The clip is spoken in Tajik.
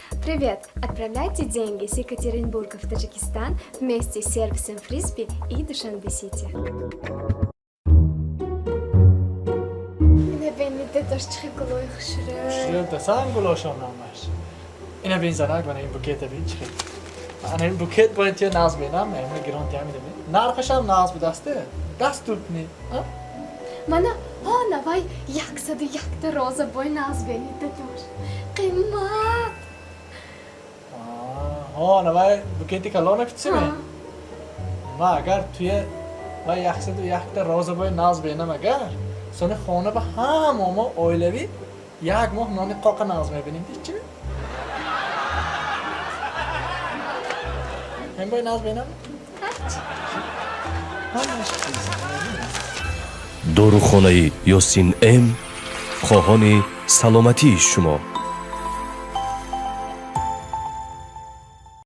Привет! Отправляйте деньги с Екатеринбурга в Таджикистан вместе с сервисом Фрисби и Душанбе-Сити. ببینید داشت چه گلوی خوشره شیرد دستان گلوشان نامش اینه بین زنگ و این بوکت بین چی من این بوکت باید تیه ناز بینم من گران تیه میده بین نرخشم ناز به دسته دست توپنی مانا نوای 101 روزه بای ناز بینید داشت قیمت نوای بوکتی کلانه پیچی می ما اگر توی و 101 روزه بای ناز بینم اگر سن خانه به همه اویلوی یک ماه نان قاق ناز میبینیم چی؟ هم باید ناز بینم؟ داروخانه یاسین ام خواهان سلامتی شما